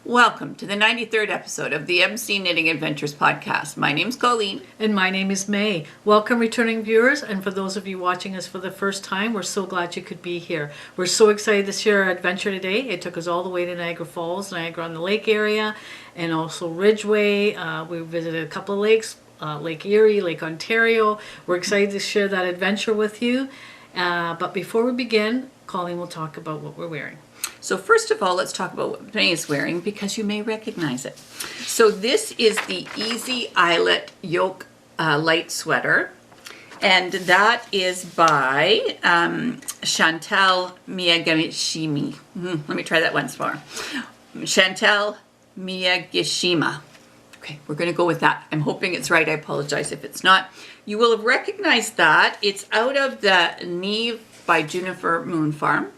Welcome to the 93rd episode of the MC Knitting Adventures podcast. My name's Colleen. And my name is May. Welcome, returning viewers, and for those of you watching us for the first time, we're so glad you could be here. We're so excited to share our adventure today. It took us all the way to Niagara Falls, Niagara-on-the-Lake area, and also Ridgeway. We visited a couple of lakes, Lake Erie, Lake Ontario. We're excited to share that adventure with you. But before we begin, Colleen will talk about what we're wearing. So first of all, let's talk about what May is wearing because you may recognize it. So this is the Easy Eyelet Yoke light sweater, and that is by Chantal Miyagishima. Let me try that once more. Chantal Miyagishima. Okay, we're going to go with that. I'm hoping it's right. I apologize if it's not. You will have recognized that. It's out of the Neve by Juniper Moon Farm.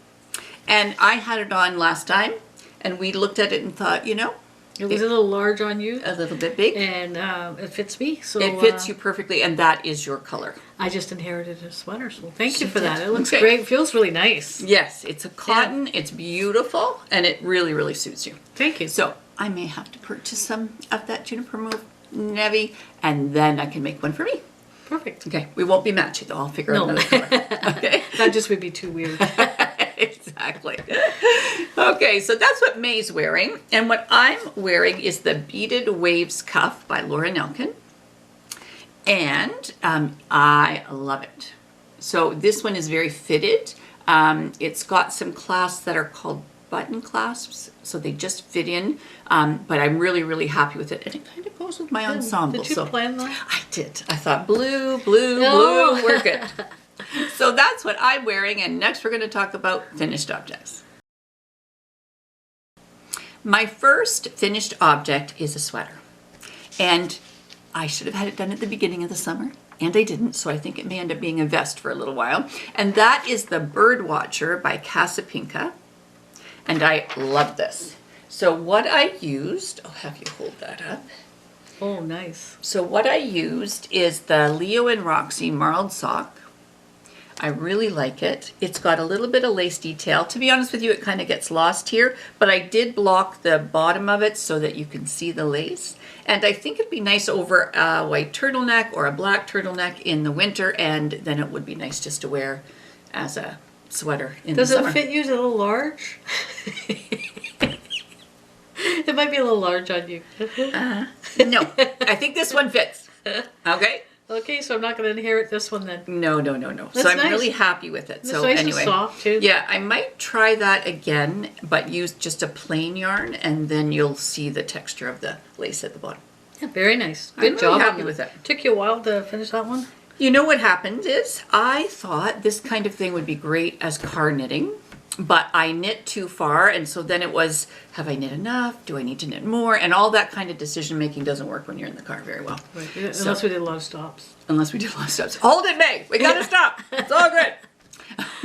And I had it on last time, and we looked at it and thought, you know, it was a little large on you. A little bit big. And it fits me. So it fits you perfectly, and that is your color. I just inherited a sweater, so thank you for that. It looks great. It feels really nice. Yes, it's a cotton. Yeah. It's beautiful, and it really, really suits you. Thank you. So I may have to purchase some of that Juniper Moon Navy, and then I can make one for me. Perfect. Okay, we won't be matching, though. I'll figure out another color. Okay. That just would be too weird. Exactly. Okay, so that's what May's wearing. And what I'm wearing is the Beaded Waves Cuff by Laura Nelkin. And I love it. So this one is very fitted. It's got some clasps that are called button clasps, so they just fit in. But I'm really, really happy with it. And it kind of goes with my ensemble. Did you plan that? I did. I thought blue, we're good. So that's what I'm wearing, and next we're going to talk about finished objects. My first finished object is a sweater, and I should have had it done at the beginning of the summer, and I didn't, so I think it may end up being a vest for a little while, and that is the Birdwatcher by Casapinka, and I love this. So what I used, I'll have you hold that up. Oh, nice. So what I used is the Leo and Roxy Marled Sock. I really like it. It's got a little bit of lace detail. To be honest with you, it kind of gets lost here, but I did block the bottom of it so that you can see the lace. And I think it'd be nice over a white turtleneck or a black turtleneck in the winter, and then it would be nice just to wear as a sweater in the summer. Does it fit you a little large? It might be a little large on you. No, I think this one fits. Okay. Okay, so I'm not going to inherit this one then. No. That's so I'm nice. Really happy with it. It's so nice anyway, and soft too. Yeah, I might try that again, but use just a plain yarn, and then you'll see the texture of the lace at the bottom. Yeah, very nice. Good I'm job. Really happy with it. Took you a while to finish that one? You know what happened is I thought this kind of thing would be great as car knitting, but I knit too far, and so then it was, have I knit enough? Do I need to knit more? And all that kind of decision making doesn't work when you're in the car very well. Right. Unless we did a lot of stops. Unless we did a lot of stops. Hold it, May. We gotta stop. It's all good.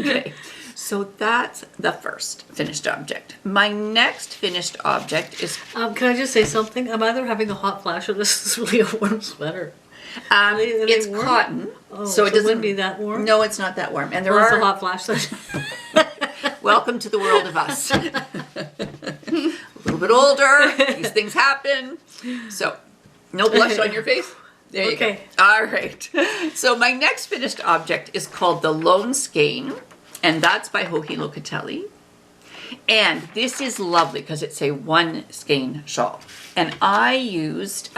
Okay. So that's the first finished object. My next finished object is... can I just say something? I'm either having a hot flash or this is really a warm sweater. Are they it's warm? Cotton. Oh, so it doesn't wouldn't be that warm? No, it's not that warm. And there It's are... a hot flash then. Welcome to the world of us. A little bit older. These things happen. So, no blush on your face? There you go. All right. So my next finished object is called the Lone Skein, and that's by Joji Locatelli. And this is lovely because it's a one skein shawl. And I used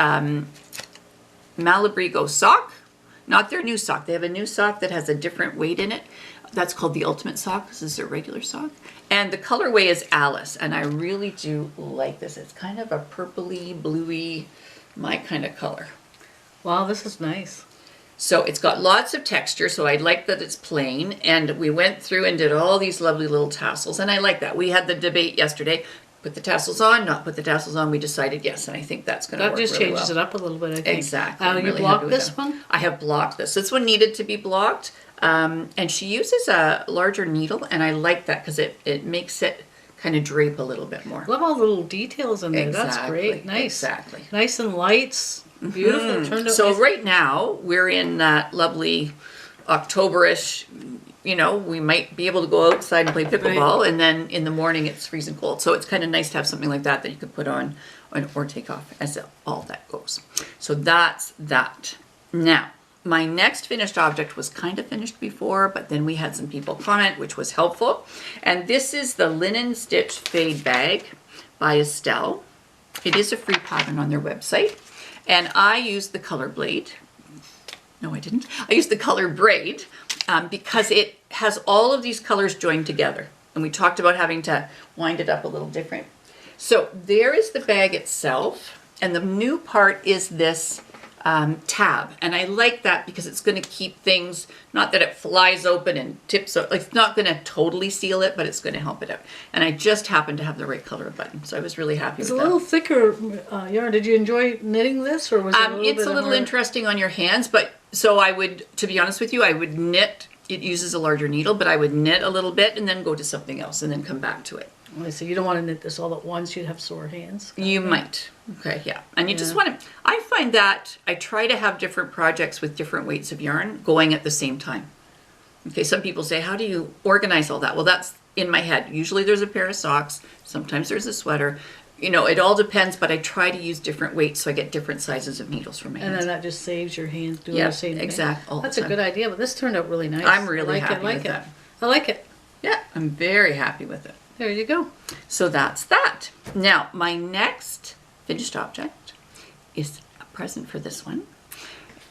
Malabrigo sock, not their new sock. They have a new sock that has a different weight in it. That's called the Ultimate Sock. This is their regular sock. And the colorway is Alice, and I really do like this. It's kind of a purpley, bluey, my kind of color. Wow, this is nice. So it's got lots of texture, so I like that it's plain. And we went through and did all these lovely little tassels, and I like that. We had the debate yesterday. Put the tassels on, not put the tassels on. We decided yes, and I think that's going to work really well. That just changes it up a little bit, I think. Exactly. You blocked this one? I have blocked this. This one needed to be blocked. And she uses a larger needle, and I like that because it makes it kind of drape a little bit more. Love all the little details in there. Exactly. That's great. Nice. Exactly. Nice and lights. Beautiful. Turned out so nice. Right now we're in that lovely October-ish we might be able to go outside and play pickleball, and then in the morning it's freezing cold. So it's kind of nice to have something like that you could put on or take off as all that goes. So that's that. Now, my next finished object was kind of finished before, but then we had some people comment, which was helpful. And this is the Linen Stitch Fade Bag by Estelle. It is a free pattern on their website. And I used the color blade. No, I didn't. I used the color braid because it has all of these colors joined together. And we talked about having to wind it up a little different. So there is the bag itself. And the new part is this tab, and I like that because it's going to keep things, not that it flies open and tips out, like it's not going to totally seal it, but it's going to help it out. And I just happened to have the right color button, so I was really happy with that. It's a little thicker yarn. Did you enjoy knitting this, or was it it's a little interesting on your hands, but so I would, to be honest with you, I would knit. It uses a larger needle, but I would knit a little bit and then go to something else and then come back to it. So you don't want to knit this all at once, you'd have sore hands. You might. Okay, yeah. And you just want to, I find that I try to have different projects with different weights of yarn going at the same time. Okay, some people say, how do you organize all that? Well, that's in my head. Usually there's a pair of socks, sometimes there's a sweater. It all depends, but I try to use different weights so I get different sizes of needles for my hands. And then that just saves your hands doing the same thing. Exactly. That's a good idea, but this turned out really nice. I'm really happy with that. I like it. Yeah, I'm very happy with it. There you go. So that's that. Now, my next finished object is a present for this one.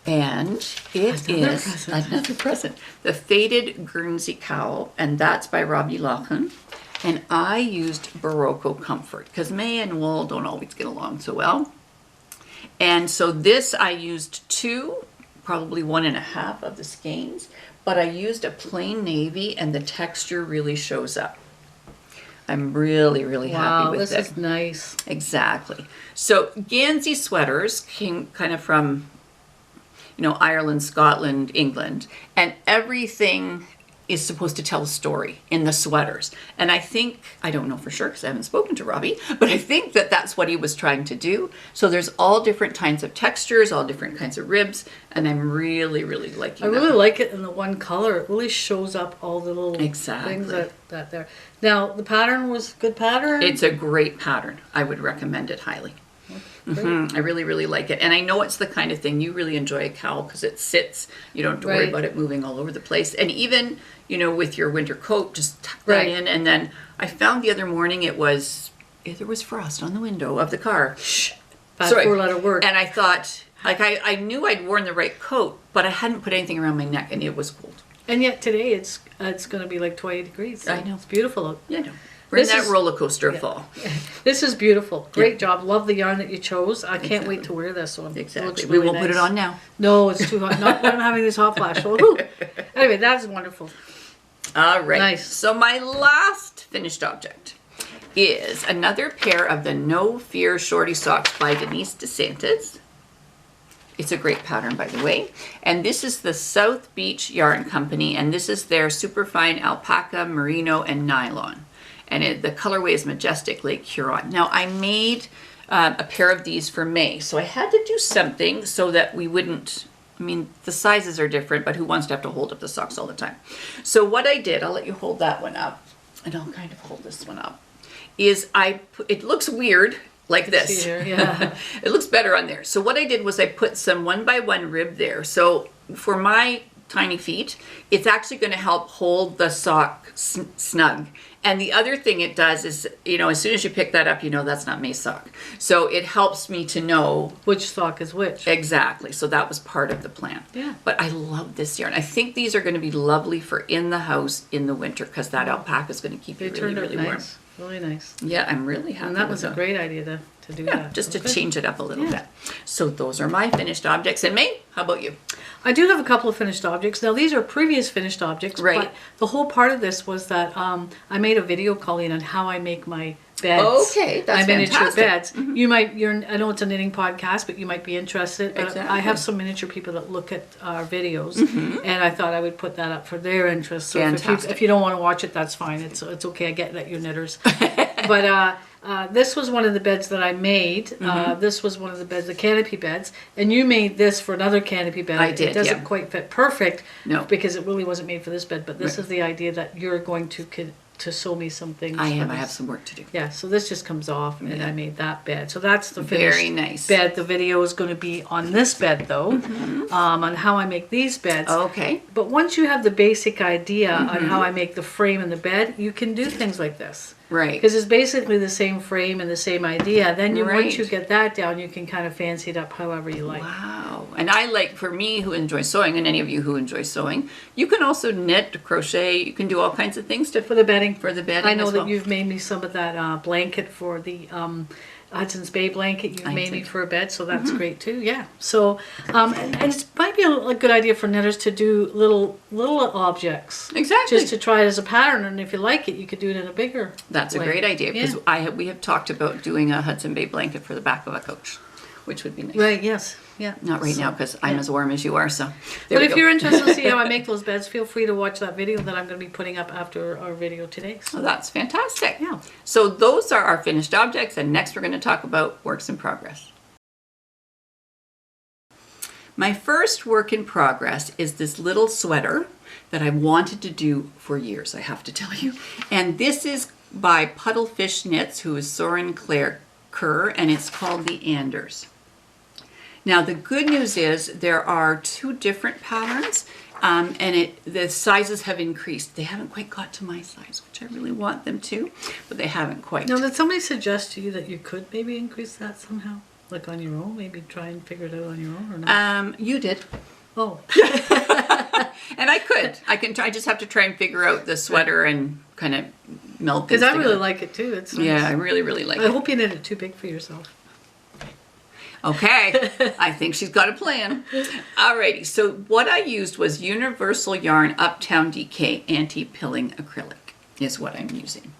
And it is another present. The Faded Guernsey Cowl, and that's by Robbie Laughlin. And I used Barocco Comfort because May and wool don't always get along so well. And so this I used 2, probably 1.5 of the skeins, but I used a plain navy and the texture really shows up. I'm really, really happy with it. Wow, this is nice. Exactly. So Guernsey sweaters came kind of from, Ireland, Scotland, England, and everything is supposed to tell a story in the sweaters. And I don't know for sure because I haven't spoken to Robbie, but I think that that's what he was trying to do. So there's all different kinds of textures, all different kinds of ribs, and I'm really, really liking that. I really like it in the one color. It really shows up all the little things that there. Now, the pattern was a good pattern? It's a great pattern. I would recommend it highly. I really, really like it. And I know it's the kind of thing you really enjoy a cowl because it sits. You don't have to worry about it moving all over the place. And even, with your winter coat, just tuck that in. And then I found the other morning there was frost on the window of the car. Bad 4-letter word. And I thought, I knew I'd worn the right coat, but I hadn't put anything around my neck and it was cold. And yet today it's going to be like 20 degrees. So I know. It's beautiful. Yeah, I know. We're in that roller coaster of fall. This is beautiful. Great job. Love the yarn that you chose. I can't wait to wear this one. Exactly. We won't put it on now. No, it's too hot. Not when I'm having this hot flash. Woo. Anyway, that's wonderful. All right. Nice. So my last finished object is another pair of the No Fear Shorty Socks by Denise DeSantis. It's a great pattern, by the way. And this is the South Beach Yarn Company, and this is their superfine alpaca, merino, and nylon. And the colorway is Majestic Lake Huron. Now, I made a pair of these for May, so I had to do something so that we wouldn't, the sizes are different, but who wants to have to hold up the socks all the time? So what I did, I'll let you hold that one up, and I'll kind of hold this one up, is it looks weird like this. Here, yeah. It looks better on there. So what I did was I put some 1x1 rib there. So for my tiny feet, it's actually going to help hold the sock snug. And the other thing it does is, as soon as you pick that up, that's not May's sock. So it helps me to know which sock is which. Exactly. So that was part of the plan. Yeah. But I love this yarn. I think these are going to be lovely for in the house in the winter because that alpaca is going to keep you really, really warm. Really nice. Yeah, I'm really happy. And that was a great idea to do that. Just to change it up a little bit. So those are my finished objects. And May, how about you? I do have a couple of finished objects. Now these are previous finished objects, but the whole part of this was that I made made a video, Colleen, on how I make my beds. Okay, that's my miniature fantastic. beds. You might, I know it's a knitting podcast, but you might be interested. But Exactly. I have some miniature people that look at our videos, and I thought I would put that up for their interest. So if you don't want to watch it, that's fine. It's okay. I get that you're knitters. But this was one of the beds that I made. This was one of the beds, the canopy beds, and you made this for another canopy bed. I did, It doesn't yeah. quite fit perfect, No. because it really wasn't made for this bed. But this is the idea that you're going to sew me some things. I am. for I have this. some work to do. Yeah, so this just comes off, and Yeah. I made that bed. So that's the Very finished nice. bed. The video is going to be on this bed, though, on how I make these beds. Okay. But once you have the basic idea on how I make the frame and the bed, you can do things like this. Right. Because it's basically the same frame and the same idea. Then Right. once you get that down, you can kind of fancy it up however you like. Wow. And I like, for me who enjoy sewing, and any of you who enjoy sewing, you can also knit, crochet, you can do all kinds of things to For the bedding. for the bedding I know as that well. you've made me some of that blanket for the Hudson's Bay blanket. You've I made me did. for a bed, so that's great too. Yeah. So, and it might be a good idea for knitters to do little objects. Exactly. Just to try it as a pattern, and if you like it, you could do it in a bigger. That's a way. great idea, because Yeah. we have talked about doing a Hudson Bay blanket for the back of a coach, which would be nice. Right. Yes. Yeah. Not right now, because I'm yeah. as warm as you are, so there But we if go. you're interested to see how I make those beds, feel free to watch that video that I'm going to be putting up after our video today. So, Oh, that's fantastic. yeah. So those are our finished objects, and next we're going to talk about works in progress. My first work in progress is this little sweater that I wanted to do for years, I have to tell you. And this is by Puddlefish Knits, who is Soren Claire Kerr, and it's called the Anders. Now the good news is there are 2 different patterns, and the sizes have increased. They haven't quite got to my size, which I really want them to, but they haven't quite. Now, did somebody suggest to you that you could maybe increase that somehow? Like on your own? Maybe try and figure it out on your own or not? You did. Oh. And I could. I can try. I just have to try and figure out the sweater and kind of melt Because things I really together. like it too. It's nice. Yeah, I really, really like I it. hope you knit it too big for yourself. Okay, I think she's got a plan. Alrighty, so what I used was Universal Yarn Uptown DK Anti-Pilling Acrylic is what I'm using.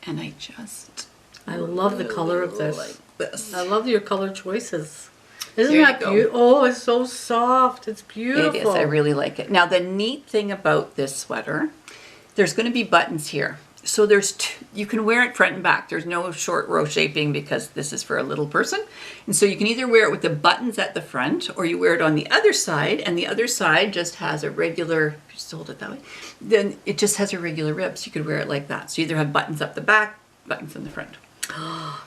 And I love the color of this. like this. I love your color choices. Isn't There you that go. beautiful? Oh, it's so soft. It's beautiful. It is, I really like it. Now the neat thing about this sweater, there's going to be buttons here. So you can wear it front and back. There's no short row shaping because this is for a little person. And so you can either wear it with the buttons at the front, or you wear it on the other side, and the other side just has a regular, if you just hold it that way, then it just has a regular rib. So you could wear it like that. So you either have buttons up the back, buttons in the front.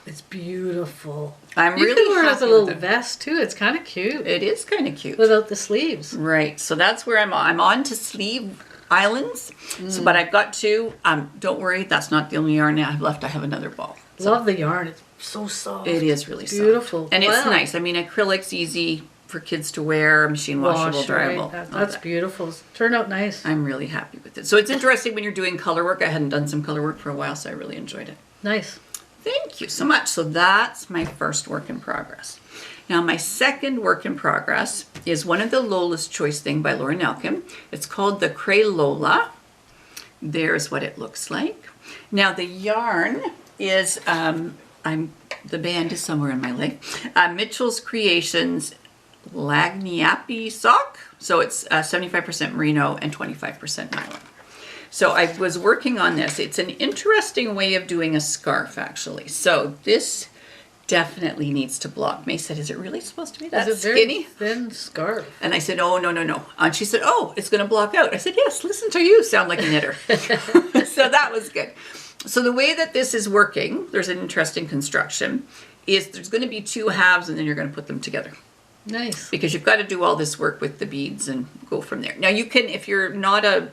It's beautiful. I'm You really can wear it as a happy little with it. vest too. It's kind of cute. It is kind of cute. Without the sleeves. Right, so that's where I'm on. I'm on to sleeve islands, so, but I've got 2. Don't worry, that's not the only yarn I have left. I have another ball. So Love the yarn. It's so soft. it is really soft. Beautiful. And it's Wow. nice. I mean, acrylic's easy for kids to wear, machine washable, Wash, right? dryable. all That's that. beautiful. Turned out nice. I'm really happy with it. So it's interesting when you're doing color work. I hadn't done some color work for a while, so I really enjoyed it. Nice. Thank you so much. So that's my first work in progress. Now my second work in progress is one of the Lola's Choice thing by Laura Nelkin. It's called the Crayola. There's what it looks like. Now the yarn is, the band is somewhere in my leg, Mitchell's Creations Lagniappe sock. So it's 75% merino and 25% nylon. So I was working on this. It's an interesting way of doing a scarf, actually. So this definitely needs to block. May said, is it really supposed to be that It's a very skinny? thin scarf. And I said, oh, no, no, no. And she said, oh, it's going to block out. I said, yes, listen to you sound like a knitter. So that was good. So the way that this is working, there's an interesting construction, is there's going to be 2 halves and then you're going to put them together. Nice. Because you've got to do all this work with the beads and go from there. Now you can, if you're not a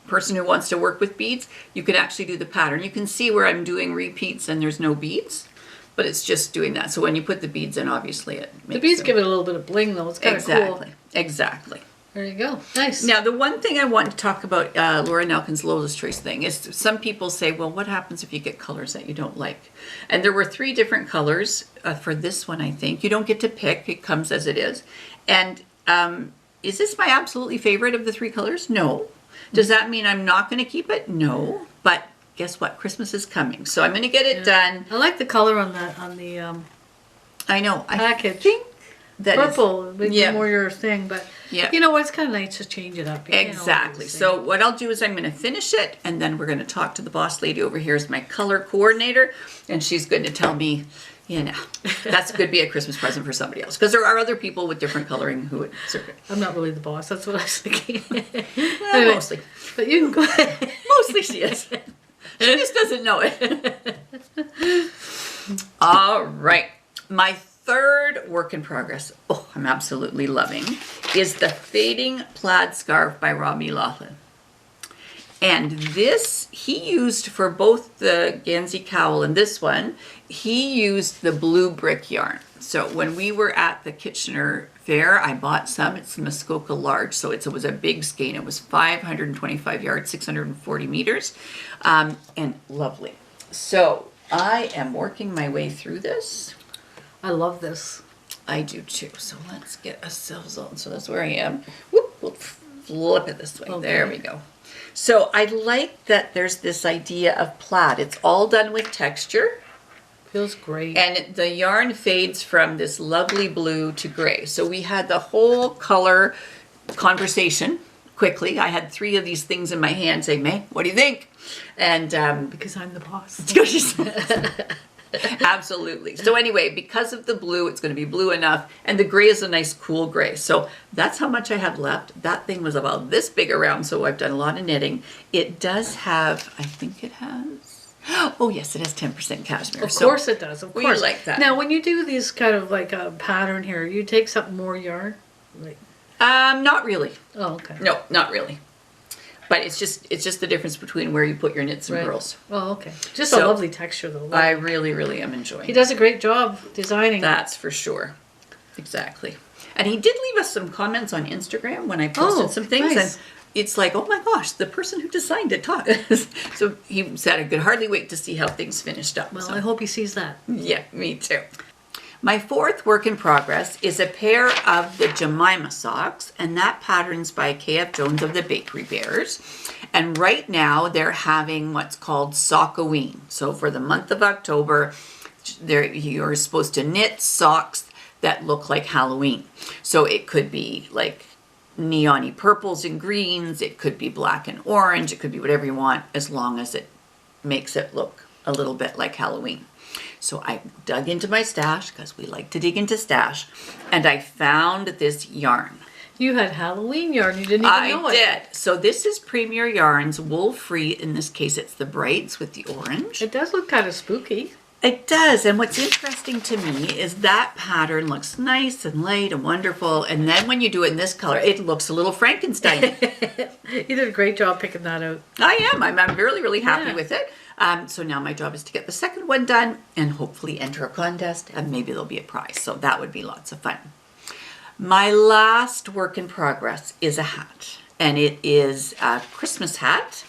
person who wants to work with beads, you can actually do the pattern. You can see where I'm doing repeats and there's no beads, but it's just doing that. So when you put the beads in, obviously it makes The beads them- give it a little bit of bling though. It's kind of exactly, cool. exactly. There you go. Nice. Now, the one thing I want to talk about Laura Nelkin's Lola's Choice thing is some people say, well, what happens if you get colors that you don't like? And there were 3 different colors for this one, I think. You don't get to pick. It comes as it is. And is this my absolutely favorite of the 3 colors? No. Does that mean I'm not going to keep it? No. But guess what? Christmas is coming. So I'm going to get it done. I like the color on the I know. package. I think that purple would be yeah. more your thing, but Yeah. you know what? It's kind of nice to change it up. You can't all do the Exactly. same. So what I'll do is I'm going to finish it, and then we're going to talk to the boss lady over here as my color coordinator, and she's going to tell me, you know, that's going to be a Christmas present for somebody else, because there are other people with different coloring who would serve it. I'm not really the boss. That's what I was thinking. Well, Anyway, mostly. but you can go ahead. Mostly she is. She just doesn't know it. All right. My third work in progress, I'm absolutely loving, is the Fading Plaid Scarf by Robbie Laughlin. And this, he used for both the Gansey cowl and this one, he used the blue brick yarn. So when we were at the Kitchener Fair, I bought some. It's the Muskoka Large, so it was a big skein. It was 525 yards, 640 meters, and lovely. So I am working my way through this. I love this. I do too. So let's get ourselves on. So that's where I am. Whoop, we'll flip it this way. Okay. There we go. So I like that there's this idea of plaid. It's all done with texture. Feels great. And the yarn fades from this lovely blue to gray. So we had the whole color conversation quickly. I had 3 of these things in my hand saying, May, what do you think? And because I'm the boss. absolutely. So anyway, because of the blue, it's going to be blue enough, and the gray is a nice cool gray. So that's how much I have left. That thing was about this big around, so I've done a lot of knitting. It does have, I think it has, oh yes, it has 10% cashmere. Of course it does. Of we course. like that. Now, when you do these kind of like a pattern here, you take something more yarn, like. Not really. Oh, okay. No, not really. But it's just the difference between where you put your knits and Right. purls. Oh, okay. Just So, a lovely texture, though. I really, really am enjoying He does a great job designing. That's for sure. Exactly. And he did leave us some comments on Instagram when I posted some things. nice. And it's like, oh my gosh, the person who designed it taught. So he said I could hardly wait to see how things finished up. Well, So, I hope he sees that. yeah, me too. My fourth work in progress is a pair of the Jemima socks, and that pattern's by K.F. Jones of the Bakery Bears. And right now they're having what's called Sockoween. So for the month of October, you're supposed to knit socks that look like Halloween. So it could be like neon-y purples and greens, it could be black and orange, it could be whatever you want, as long as it makes it look a little bit like Halloween. So I dug into my stash, because we like to dig into stash, and I found this yarn. You had Halloween yarn. You didn't even know I it. did. So this is Premier Yarns, wool-free. In this case, it's the brights with the orange. It does look kind of spooky. It does, and what's interesting to me is that pattern looks nice and light and wonderful, and then when you do it in this color, it looks a little Frankenstein. You did a great job picking that out. I am. I'm really, really happy Yeah. with it. So now my job is to get the second one done and hopefully enter a contest, and maybe there'll be a prize. So that would be lots of fun. My last work in progress is a hat, and it is a Christmas hat,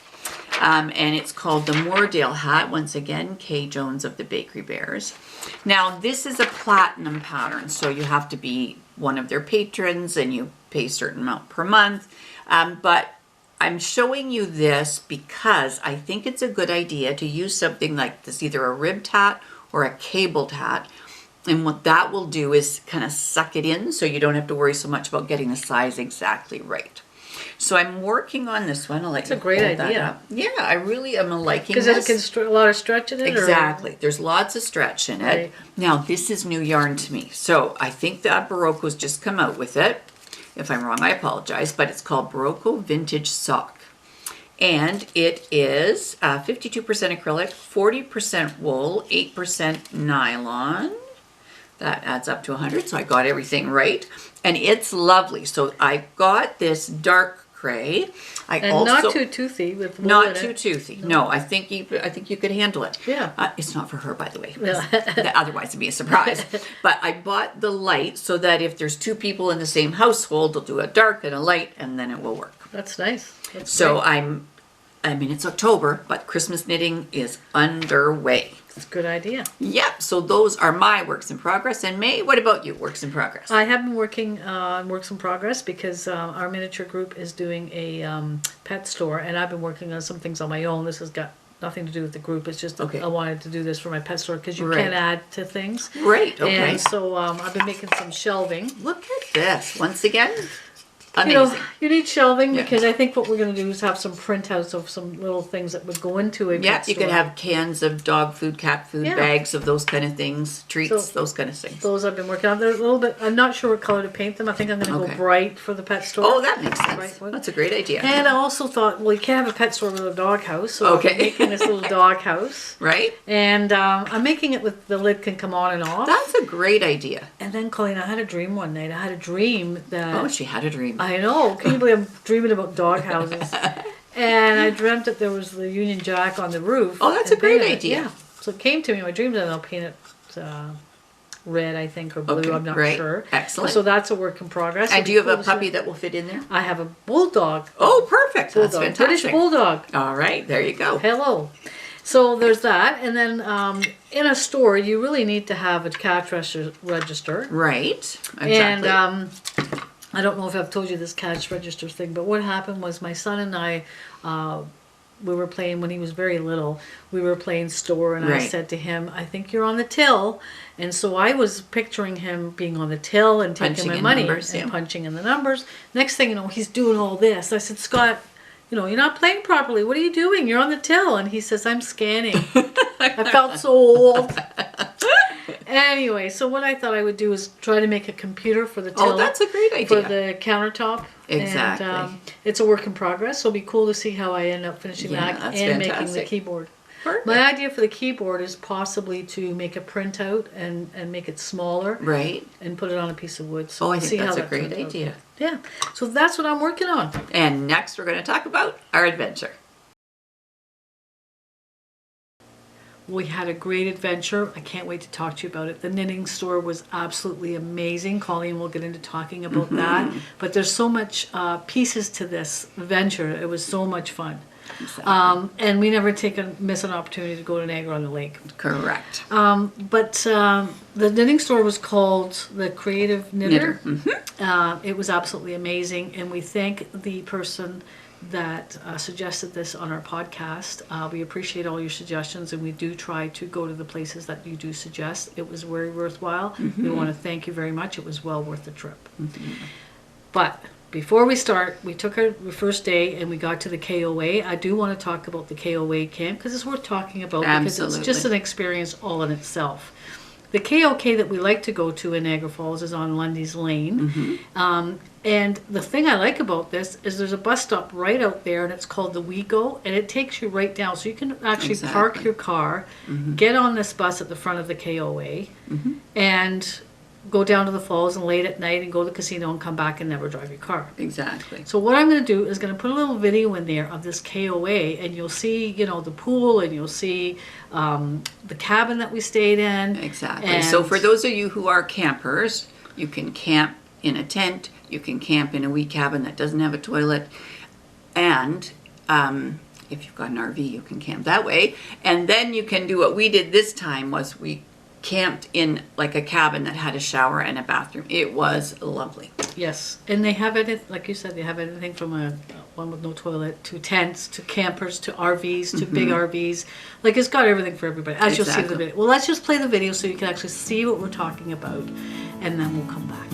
and it's called the Moordale hat. Once again, K. Jones of the Bakery Bears. Now this is a platinum pattern, so you have to be one of their patrons, and you pay a certain amount per month. But I'm showing you this because I think it's a good idea to use something like this, either a ribbed hat or a cabled hat. And what that will do is kind of suck it in, so you don't have to worry so much about getting the size exactly right. So I'm working on this one. I'll let It's you a great hold that idea. up. Yeah, I really am liking Because this. it can a lot of stretch in it? Exactly. There's lots of stretch in it. Right. Now, this is new yarn to me. So I think that Barocco's just come out with it. If I'm wrong, I apologize. But it's called Barocco Vintage Sock. And it is 52% acrylic, 40% wool, 8% nylon. That adds up to 100, so I got everything right. And it's lovely. So I got this dark gray. And not too toothy with wool not in too it. toothy. No, I think you could handle it. Yeah. It's not for her, by the way. Yeah. Otherwise, it'd be a surprise. But I bought the light so that if there's 2 people in the same household, they'll do a dark and a light, and then it will work. That's nice. That's So great. I mean, it's October, but Christmas knitting is underway. It's a good idea. Yep. So those are my works in progress. And May, what about you? Works in progress. I have been working on works in progress because our miniature group is doing a pet store, and I've been working on some things on my own. This has got nothing to do with the group. It's just that Okay. I wanted to do this for my pet store because you Right. can add to things. Right, okay. And so I've been making some shelving. Look at this. Once again, You know, amazing. you need shelving Yeah. because I think what we're going to do is have some printouts of some little things that would go into a Yeah, pet you store. could have cans of dog food, cat food, Yeah. bags of those kind of things, treats, So- those kind of things. Those I've been working on. They're a little bit. I'm not sure what color to paint them. I think I'm going to Okay. go bright for the pet store. Oh, that makes sense. Right one. That's a great idea. And I also thought, well, you can't have a pet store with a dog house, so Okay. I'm making this little dog house. Right? And I'm making it with the lid can come on and off. That's a great idea. And then, Colleen, I had a dream one night. I had a dream that Oh, she had a dream. I know. Can you believe I'm dreaming about dog houses? And I dreamt that there was the Union Jack on the roof. Oh, that's and a great painted it. idea. Yeah. So it came to me in my dreams, and I'll paint it red, I think, or blue. Okay, I'm not great. sure. Excellent. So that's a work in progress. And It'd do you be have cool a to see- puppy that will fit in there? I have a bulldog. Oh, perfect. That's Bulldog. British fantastic. bulldog. All right, there you go. Hello. So there's that, and then in a store you really need to have a cash register. Right. Exactly. And I don't know if I've told you this cash register thing, but what happened was my son and I, we were playing when he was very little. We were playing store, and I Right. said to him, "I think you're on the till." And so I was picturing him being on the till and taking Punching my in money numbers, and yeah. punching in the numbers. Next thing you know, he's doing all this. I said, "Scott, you know, you're not playing properly. What are you doing? You're on the till." And he says, "I'm scanning." I felt so old. Anyway, so what I thought I would do is try to make a computer for the till. Oh, that's a great For idea. the countertop. Exactly. And it's a work in progress, so it'll be cool to see how I end up finishing Yeah, that that's and making the fantastic. keyboard. Perfect. My idea for the keyboard is possibly to make a printout and make it smaller Right. and put it on a piece of wood. So Oh, I we'll think see how that's a that great turns out. idea. Yeah. So that's what I'm working on. And next we're going to talk about our adventure. We had a great adventure. I can't wait to talk to you about it. The knitting store was absolutely amazing. Colleen will get into talking about that. But there's so much pieces to this venture. It was so much fun. Exactly. And we never miss an opportunity to go to Niagara-on-the-Lake. Correct. But the knitting store was called the Creative Knitter. It was absolutely amazing. And we thank the person that suggested this on our podcast. We appreciate all your suggestions, and we do try to go to the places that you do suggest. It was very worthwhile. We want to thank you very much. It was well worth the trip. But before we start, we took our first day and we got to the KOA. I do want to talk about the KOA camp because it's worth talking about because it's just Absolutely. an experience all in itself. The KOK that we like to go to in Niagara Falls is on Lundy's Lane. And the thing I like about this is there's a bus stop right out there, and it's called the WeGo, and it takes you right down. So you can actually park Exactly. your car, get on this bus at the front of the KOA, and go down to the falls and late at night and go to the casino and come back and never drive your car. Exactly. So what I'm going to do is going to put a little video in there of this KOA, and you'll see, you know, the pool, and you'll see the cabin that we stayed in. Exactly. So for those of you who are campers, you can camp in a tent, you can camp in a wee cabin that doesn't have a toilet, and if you've got an RV, you can camp that way. And then you can do what we did this time was we camped in like a cabin that had a shower and a bathroom. It was lovely. Yes, and they have it, like you said, they have anything from a one with no toilet to tents to campers to RVs to big RVs. Like it's got everything for everybody. As you'll see in the Exactly. video. Well, let's just play the video so you can actually see what we're talking about, and then we'll come back.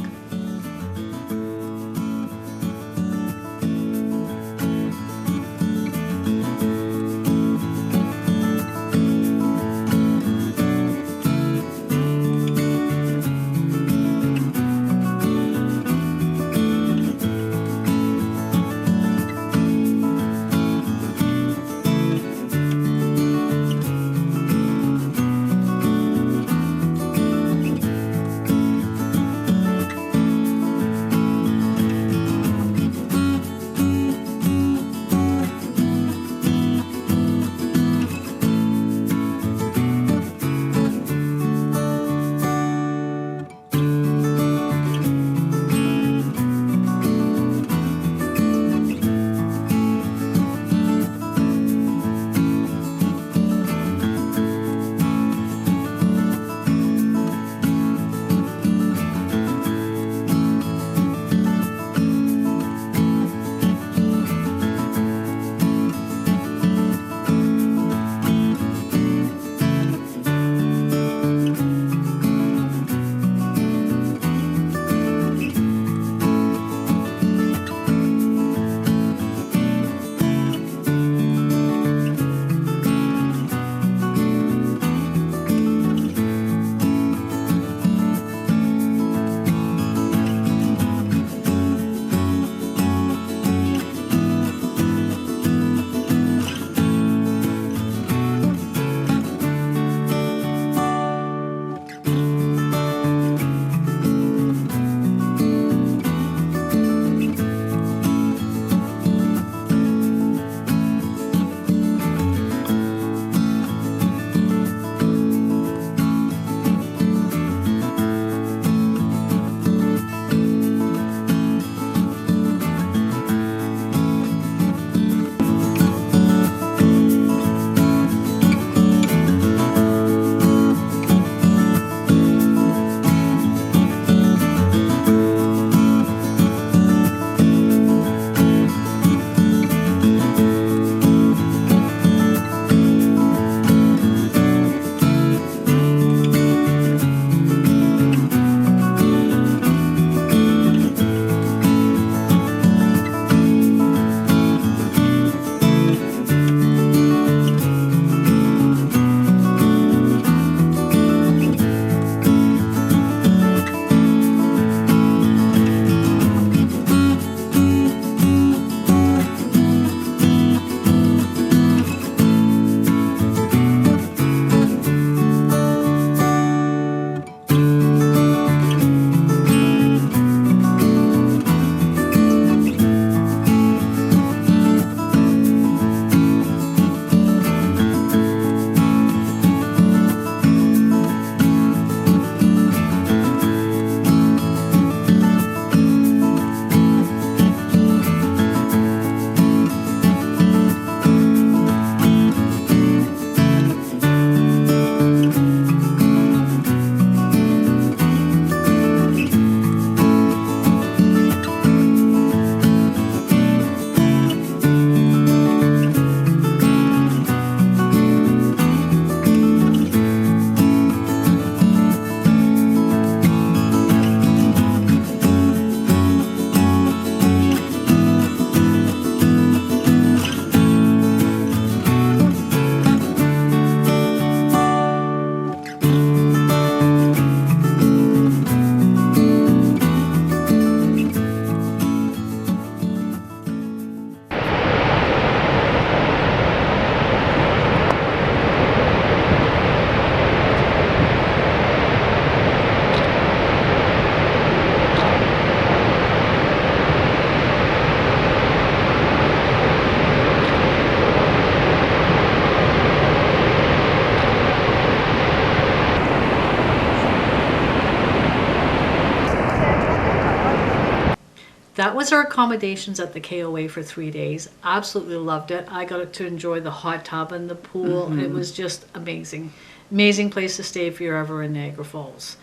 that was our accommodations at the KOA for 3 days. Absolutely loved it. I got to enjoy the hot tub and the pool. It was just amazing. Amazing place to stay if you're ever in Niagara Falls.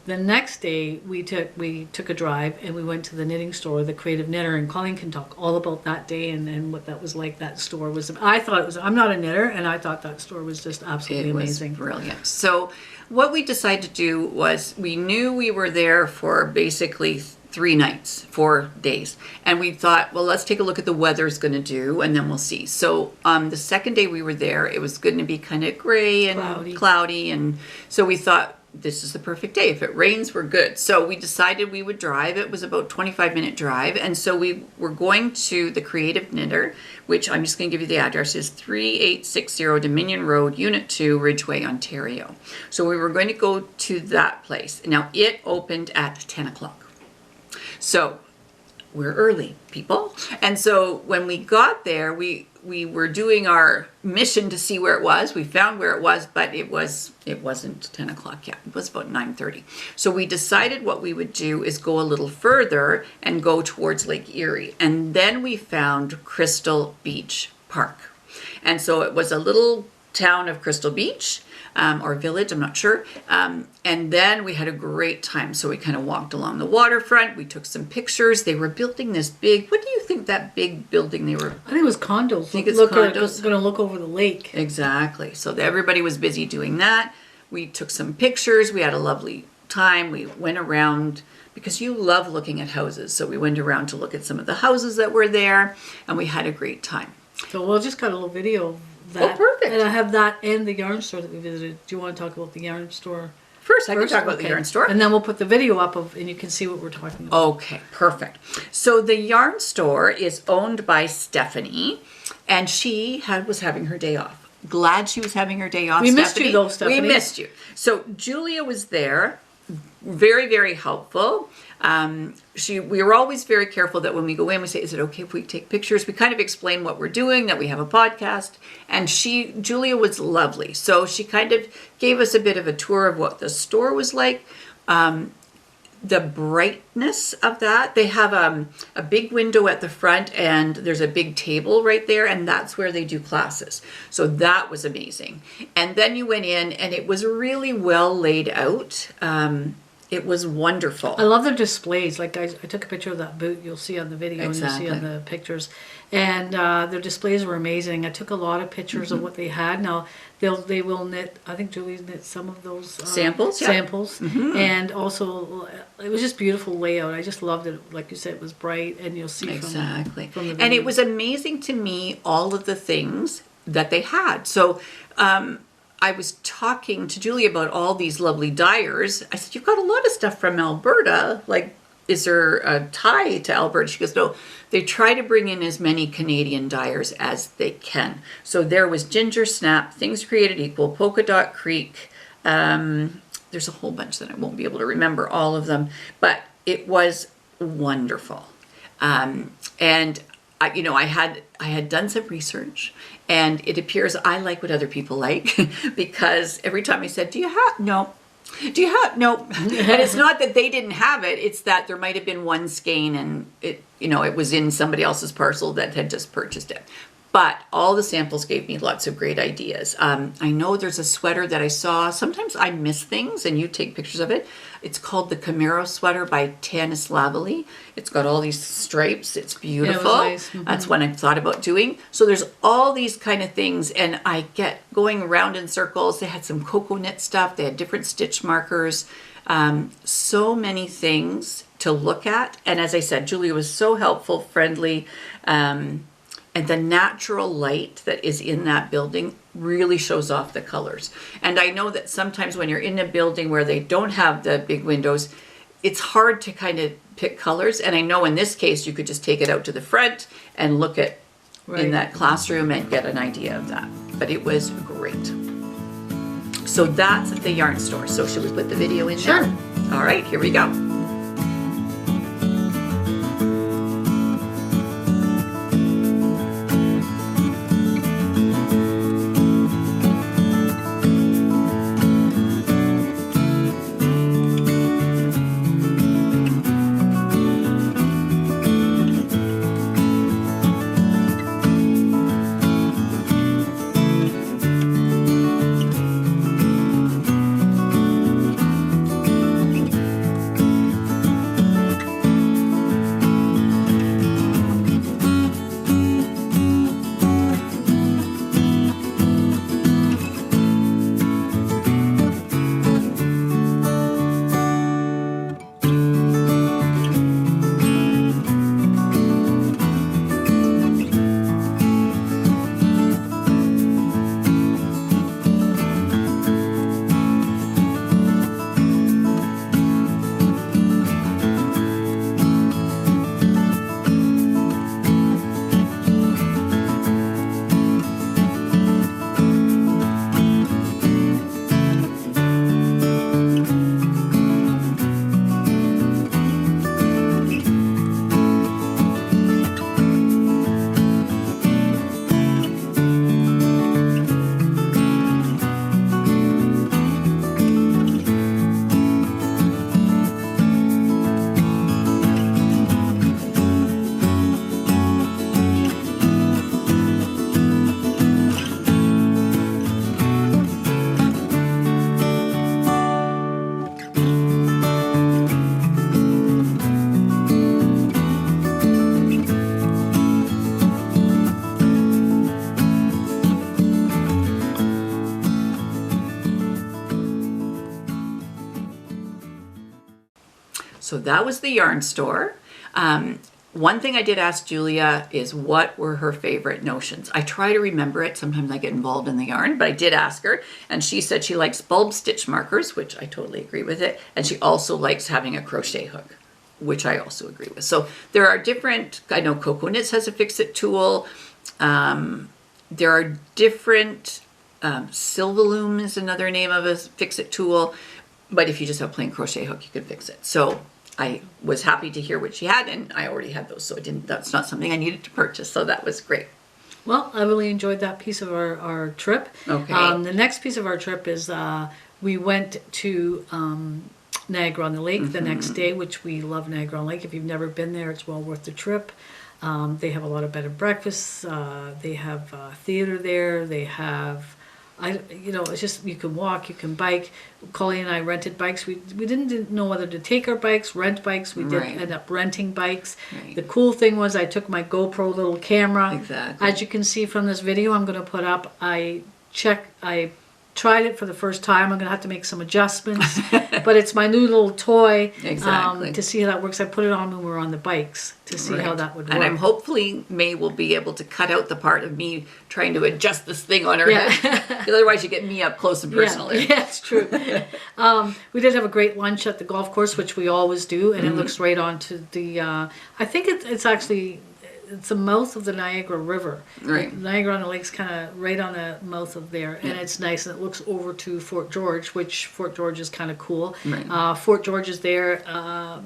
The next day, we took a drive and we went to the knitting store, the Creative Knitter, and Colleen can talk all about that day and what that was like. That store was, I thought it was, I'm not a knitter, and I thought that store was just absolutely amazing. It was brilliant. So what we decided to do was, we knew we were there for basically 3 nights, 4 days. And we thought, well, let's take a look at the weather's going to do, and then we'll see. So the second day we were there, it was going to be kind of gray and cloudy. And so we thought, this is the perfect day. If it rains, we're good. So we decided we would drive. It was about 25-minute drive. And so we were going to the Creative Knitter, which I'm just going to give you the address, is 3860 Dominion Road, Unit 2, Ridgeway, Ontario. So we were going to go to that place. Now, it opened at 10 o'clock. So we're early, people. And so when we got there, we were doing our mission to see where it was. We found where it was, but it wasn't 10 o'clock yet. It was about 9:30. So we decided what we would do is go a little further and go towards Lake Erie. And then we found Crystal Beach Park. And so it was a little town of Crystal Beach, or village, I'm not sure. And then we had a great time. So we kind of walked along the waterfront. We took some pictures. They were building this big, what do you think that big building they were? I think it was condos. I think it's condos. It's going to look over the lake. Exactly. So everybody was busy doing that. We took some pictures. We had a lovely time. We went around, because you love looking at houses. So we went around to look at some of the houses that were there, and we had a great time. So we'll just got a little video of that. Oh, perfect. And I have that and the yarn store that we visited. Do you want to talk about the yarn store? First, I can talk about the yarn store. And then we'll put the video up and you can see what we're talking about. Okay, perfect. So the yarn store is owned by Stephanie, and she was having her day off. Glad she was having her day off, We Stephanie. missed you though, Stephanie. We missed you. So Julia was there, very, very helpful. We were always very careful that when we go in, we say, is it okay if we take pictures? We kind of explain what we're doing, that we have a podcast. And Julia was lovely. So she kind of gave us a bit of a tour of what the store was like. The brightness of that. They have a big window at the front, and there's a big table right there, and that's where they do classes. So that was amazing. And then you went in, and it was really well laid out. It was wonderful. I love their displays. Like I took a picture of that boot you'll see on the video Exactly. and you'll see on the pictures. And their displays were amazing. I took a lot of pictures of what they had. Now they will knit. I think Julie's knit some of those Samples. Yeah. Samples, and also it was just beautiful layout. I just loved it. Like you said, it was bright, and you'll see Exactly. from the video. And it was amazing to me, all of the things that they had. So I was talking to Julie about all these lovely dyers. I said, you've got a lot of stuff from Alberta. Like, is there a tie to Alberta? She goes, no, they try to bring in as many Canadian dyers as they can. So there was Ginger Snap, Things Created Equal, Polka Dot Creek. There's a whole bunch that I won't be able to remember all of them, but it was wonderful. And I had done some research, and it appears I like what other people like, because every time I said, do you have? No. And it's not that they didn't have it, it's that there might have been one skein and it was in somebody else's parcel that had just purchased it. But all the samples gave me lots of great ideas. I know there's a sweater that I saw. Sometimes I miss things and you take pictures of it. It's called the Camaro sweater by Tanis Lavely. It's got all these stripes. It's beautiful. Yeah, it was nice. Mm-hmm. That's what I've thought about doing. So there's all these kind of things, and I get going around in circles. They had some cocoa knit stuff. They had different stitch markers. So many things to look at. And as I said, Julia was so helpful, friendly, and the natural light that is in that building really shows off the colors. And I know that sometimes when you're in a building where they don't have the big windows, it's hard to kind of pick colors. And I know in this case, you could just take it out to the front and look at in that classroom and get an idea of that. But it was great. So that's at the yarn store. So should we put the video in there? Sure. All right, here we go. So that was the yarn store. One thing I did ask Julia is what were her favorite notions. I try to remember it. Sometimes I get involved in the yarn, but I did ask her, and she said she likes bulb stitch markers, which I totally agree with it. And she also likes having a crochet hook, which I also agree with. So there are different, I know Coco Knits has a fix-it tool. There are different, Silverloom is another name of a fix-it tool. But if you just have a plain crochet hook, you can fix it. So I was happy to hear what she had, and I already had those, so that's not something I needed to purchase, so that was great. Well, I really enjoyed that piece of our trip. Okay. The next piece of our trip is we went to Niagara-on-the-Lake the next day, which we love Niagara-on-the-Lake. If you've never been there, it's well worth the trip. They have a lot of bed and breakfasts. They have theater there. They have... it's just, you can walk, you can bike. Colleen and I rented bikes. We didn't know whether to take our bikes, rent bikes. We did end up renting bikes. Right. The cool thing was I took my GoPro little camera. Exactly. As you can see from this video I'm going to put up, I tried it for the first time. I'm going to have to make some adjustments, but it's my new little toy. Exactly. To see how that works. I put it on when we were on the bikes to see how that would work. And I'm hopefully May will be able to cut out the part of me trying to adjust this thing on her head. Otherwise you get me up close and personal. Yeah, it's true. We did have a great lunch at the golf course, which we always do, and it looks right onto the, I think it's actually... It's the mouth of the Niagara River. Right. Niagara-on-the-Lake's kind of right on the mouth of there, and it's nice, and it looks over to Fort George, which Fort George is kind of cool. Right. Fort George is there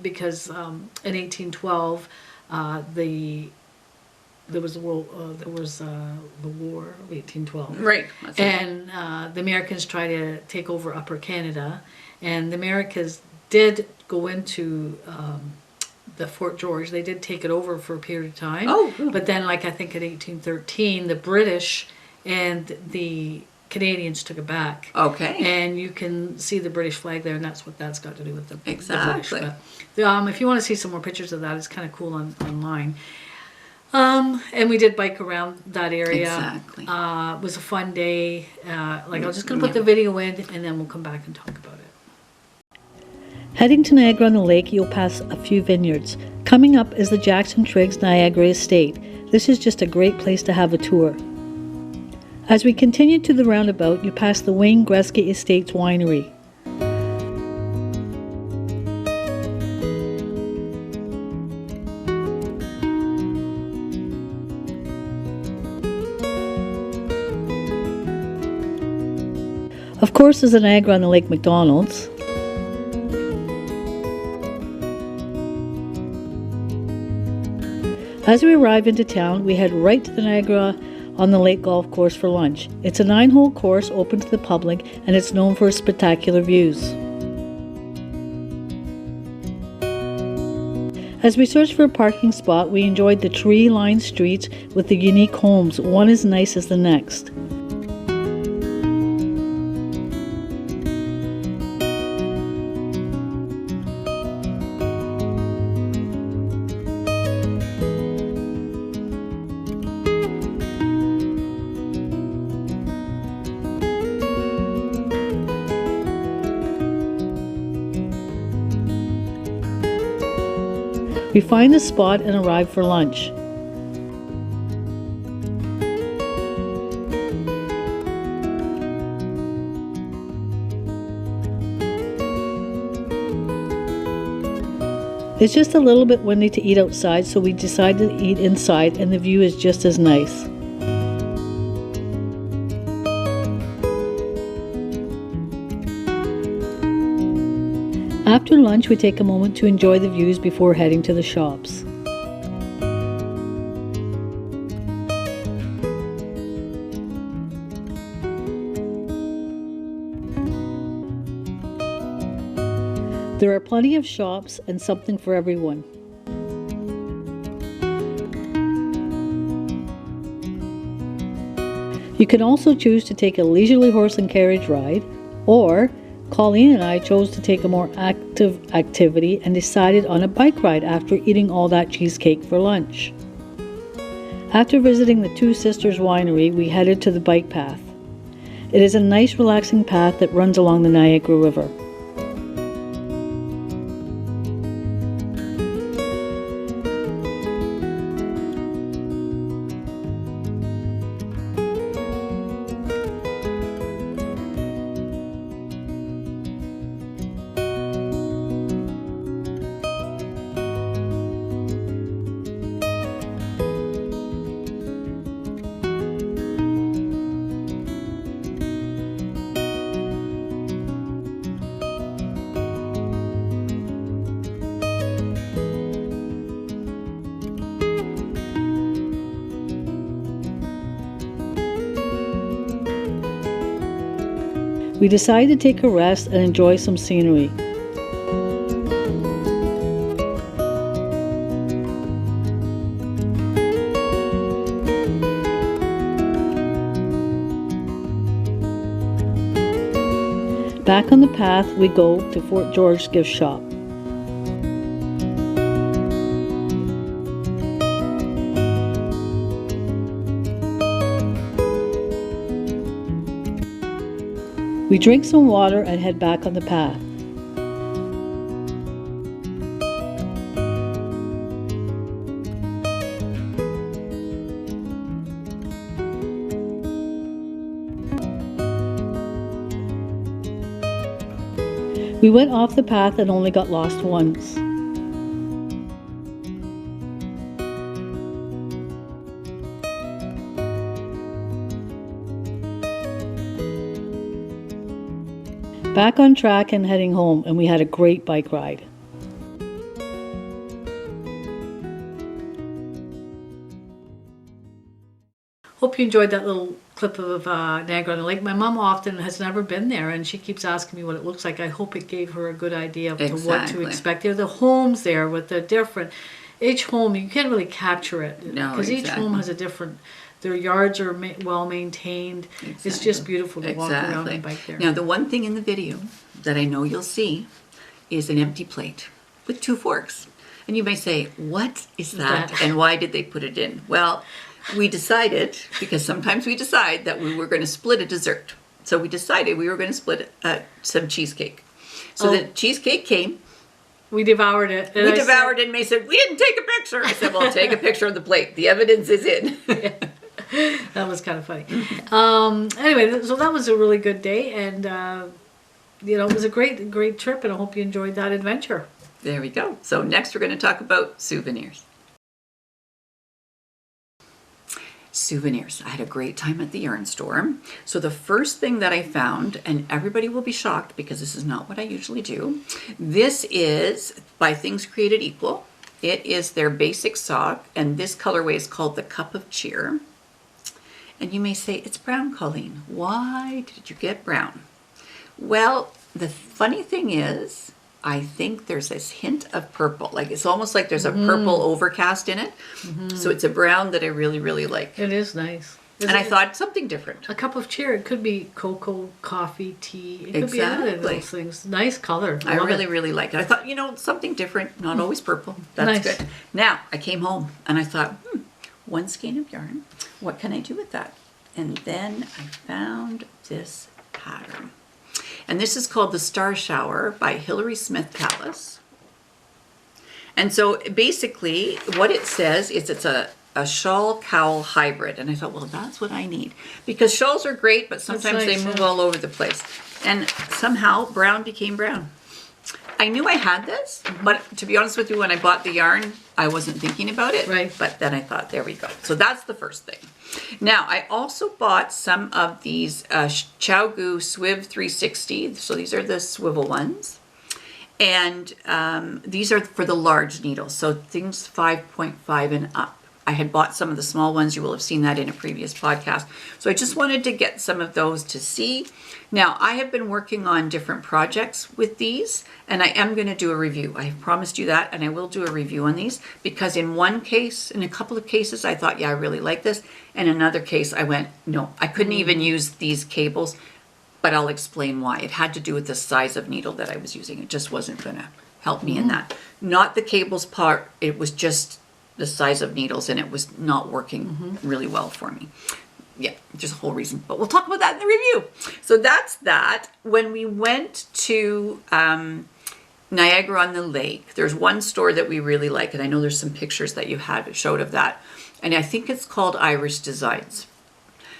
because in 1812 there was the War of 1812. Right. And the Americans tried to take over Upper Canada, and the Americans did go into the Fort George. They did take it over for a period of time. Oh. But then, like, I think in 1813, the British and the Canadians took it back. Okay. And you can see the British flag there, and that's what that's got to do with the Exactly. the British. But, if you want to see some more pictures of that, it's kind of cool online. And we did bike around that area. Exactly. It was a fun day. I'm just going to put the video in, and then we'll come back and talk about it. Heading to Niagara-on-the-Lake, you'll pass a few vineyards. Coming up is the Jackson Triggs Niagara Estate. This is just a great place to have a tour. As we continue to the roundabout, you pass the Wayne Gretzky Estates Winery. Of course, there's the Niagara-on-the-Lake McDonald's. As we arrive into town, we head right to the Niagara-on-the-Lake golf course for lunch. It's a 9-hole course open to the public, and it's known for its spectacular views. As we searched for a parking spot, we enjoyed the tree-lined streets with the unique homes, one as nice as the next. We find the spot and arrive for lunch. It's just a little bit windy to eat outside, so we decided to eat inside, and the view is just as nice. After lunch, we take a moment to enjoy the views before heading to the shops. There are plenty of shops and something for everyone. You can also choose to take a leisurely horse and carriage ride, or Colleen and I chose to take a more active activity and decided on a bike ride after eating all that cheesecake for lunch. After visiting the Two Sisters Winery, we headed to the bike path. It is a nice relaxing path that runs along the Niagara River. We decided to take a rest and enjoy some scenery. Back on the path, we go to Fort George gift shop. We drink some water and head back on the path. We went off the path and only got lost once. Back on track and heading home, and we had a great bike ride. Hope you enjoyed that little clip of Niagara-on-the-Lake. My mom often has never been there, and she keeps asking me what it looks like. I hope it gave her a good idea of what to Exactly. expect. There are the homes there with the different, each home, you can't really capture it. No, because each home exactly. has a different, their yards are well maintained. It's just beautiful to walk around and bike there. Now, the one thing in the video that I know you'll see is an empty plate with 2 forks. And you may say, what is that? And why did they put it in? Well, we decided, because sometimes we decide that we were going to split a dessert. So we decided we were going to split some cheesecake. So the cheesecake came. We devoured it. We devoured it, and May said, we didn't take a picture. I said, well, take a picture of the plate. The evidence is in. That was kind of funny. Anyway, so that was a really good day, and it was a great trip, and I hope you enjoyed that adventure. There we go. So next we're going to talk about souvenirs. Souvenirs. I had a great time at the yarn store. So the first thing that I found, and everybody will be shocked because this is not what I usually do. This is by Things Created Equal. It is their basic sock, and this colorway is called the Cup of Cheer. And you may say, it's brown, Colleen. Why did you get brown? Well, the funny thing is, I think there's this hint of purple. Like, it's almost like there's a purple overcast in it. So it's a brown that I really, really like. It is nice. And I thought something different. A cup of cheer. It could be cocoa, coffee, tea. It could be any of those things. Nice color. I really, really like it. I thought, something different, not always purple. That's Nice. good. Now, I came home and I thought, 1 skein of yarn. What can I do with that? And then I found this pattern. And this is called the Star Shower by Hilary Smith Callis. And so basically what it says is it's a shawl cowl hybrid. And I thought, well, that's what I need. Because shawls are great, but sometimes nice, they move yeah. all over the place. And somehow brown became brown. I knew I had this, but to be honest with you, when I bought the yarn, I wasn't thinking about it. Right. But then I thought, there we go. So that's the first thing. Now, I also bought some of these Chowgu Swiv 360. So these are the swivel ones. And these are for the large needles. So things 5.5 and up. I had bought some of the small ones. You will have seen that in a previous podcast. So I just wanted to get some of those to see. Now, I have been working on different projects with these, and I am going to do a review. I have promised you that, and I will do a review on these, because in one case, in a couple of cases, I thought, yeah, I really like this. And in another case, I went, no, I couldn't even use these cables, but I'll explain why. It had to do with the size of needle that I was using. It just wasn't going to help me in that. Not the cables part, it was just the size of needles, and it was not working really well for me. Yeah, there's a whole reason, but we'll talk about that in the review. So that's that. When we went to Niagara-on-the-Lake, there's one store that we really like, and I know there's some pictures that you showed of that, and I think it's called Irish Designs.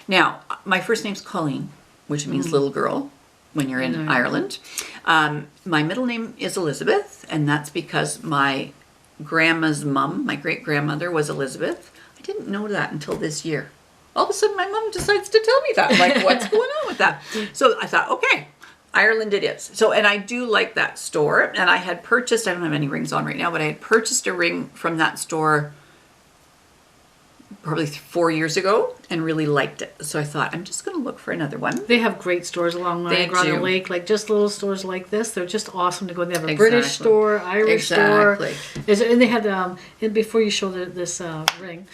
Now, my first name's Colleen, which means little girl when you're in Ireland. My middle name is Elizabeth, and that's because my grandma's mom, my great-grandmother, was Elizabeth. I didn't know that until this year. All of a sudden, my mom decides to tell me that. I'm like, what's going on with that? So I thought, okay, Ireland it is. So, and I do like that store. And I had purchased, I don't have any rings on right now, but I had purchased a ring from that store probably 4 years ago and really liked it. So I thought, I'm just going to look for another one. They have great stores along They Niagara-on-the-Lake, do. like just little stores like this. They're just awesome to go. They have a British Exactly. store, Irish Exactly. store. And they had, and before you show this ring,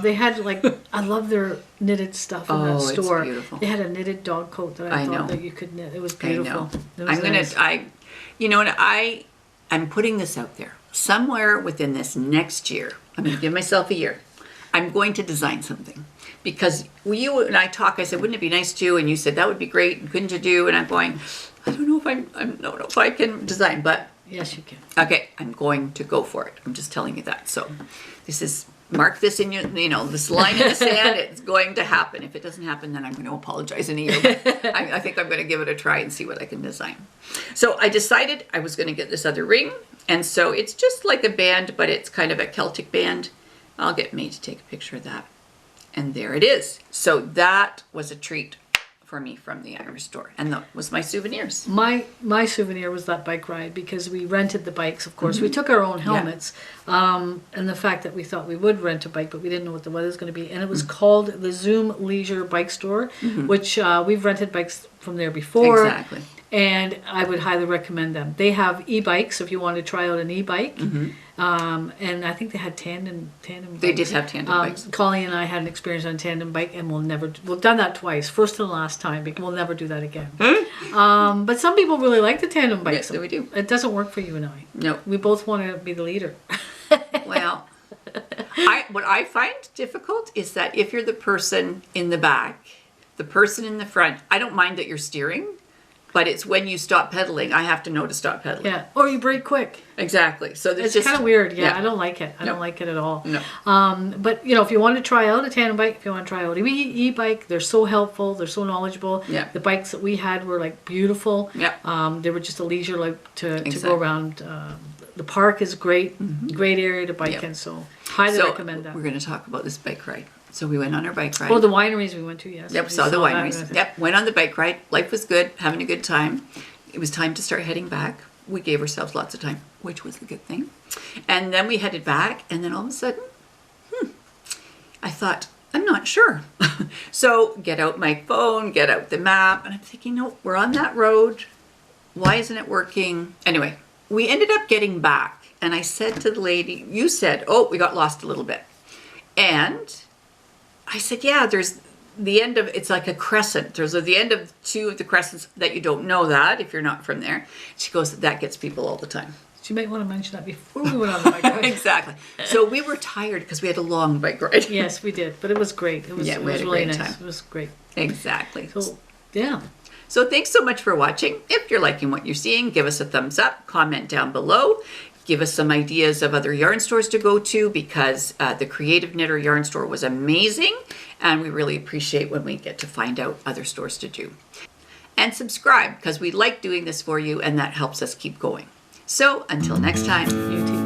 they had like, I love their knitted stuff in that Oh, it's store. beautiful. They had a knitted dog coat that I I thought know. that you could knit. It was I beautiful. know. It was nice. You know, and I'm putting this out there. Somewhere within this next year, I'm going to give myself a year. I'm going to design something. Because you and I talk, I said, wouldn't it be nice to? And you said, that would be great. And couldn't you do? And I'm going, I don't know if I don't know if I can design, but Yes, you can. okay, I'm going to go for it. I'm just telling you that. So this is, mark this in your, this line in the sand. It's going to happen. If it doesn't happen, then I'm going to apologize in a year. But I think I'm going to give it a try and see what I can design. So I decided I was going to get this other ring. And so it's just like a band, but it's kind of a Celtic band. I'll get May to take a picture of that. And there it is. So that was a treat for me from the Irish store. And that was my souvenirs. My souvenir was that bike ride because we rented the bikes, of course. We took our own helmets. And the fact that we thought we would rent a bike, but we didn't know what the weather was going to be. And it was called the Zoom Leisure Bike Store, which we've rented bikes from there before. Exactly. And I would highly recommend them. They have e-bikes if you want to try out an e-bike. And I think they had tandem bikes. They did have tandem bikes. Colleen and I had an experience on a tandem bike, and we've done that twice, first and last time, but we'll never do that again. But some people really like the tandem bikes. Yes, we do. It doesn't work for you and I. No. We both want to be the leader. Well, what I find difficult is that if you're the person in the back, the person in the front, I don't mind that you're steering, but it's when you stop pedaling, I have to know to stop pedaling. Yeah, or you brake quick. Exactly. So It's kind of weird. Yeah, I don't like it. I No. don't like it at all. No. But if you want to try out a tandem bike, if you want to try out an e-bike, they're so helpful. They're so knowledgeable. Yeah. The bikes that we had were like beautiful. Yeah. They were just a leisure like to Exactly. go around. The park is great. Great area to bike Yep. in. So highly So recommend that. we're going to talk about this bike ride. So we went on our bike ride. Oh, the wineries we went to. Yes. Yep, We saw the that. wineries. Yep, went on the bike ride. Life was good, having a good time. It was time to start heading back. We gave ourselves lots of time, which was a good thing. And then we headed back, and then all of a sudden, I thought, I'm not sure. So get out my phone, get out the map, and I'm thinking, no, we're on that road. Why isn't it working? Anyway, we ended up getting back, and I said to the lady, you said, oh, we got lost a little bit. And I said, yeah, there's the end of, it's like a crescent. There's the end of two of the crescents that you don't know that if you're not from there. She goes, that gets people all the time. So you might want to mention that before we went on the bike ride. Exactly. So we were tired because we had a long bike ride. Yes, we did. But it was great. It was, Yeah, it we was had a really great nice. time. It was great. Exactly. So, yeah. So thanks so much for watching. If you're liking what you're seeing, give us a thumbs up, comment down below. Give us some ideas of other yarn stores to go to because the Creative Knitter Yarn Store was amazing. And we really appreciate when we get to find out other stores to do. And subscribe because we like doing this for you and that helps us keep going. So until next time. You too.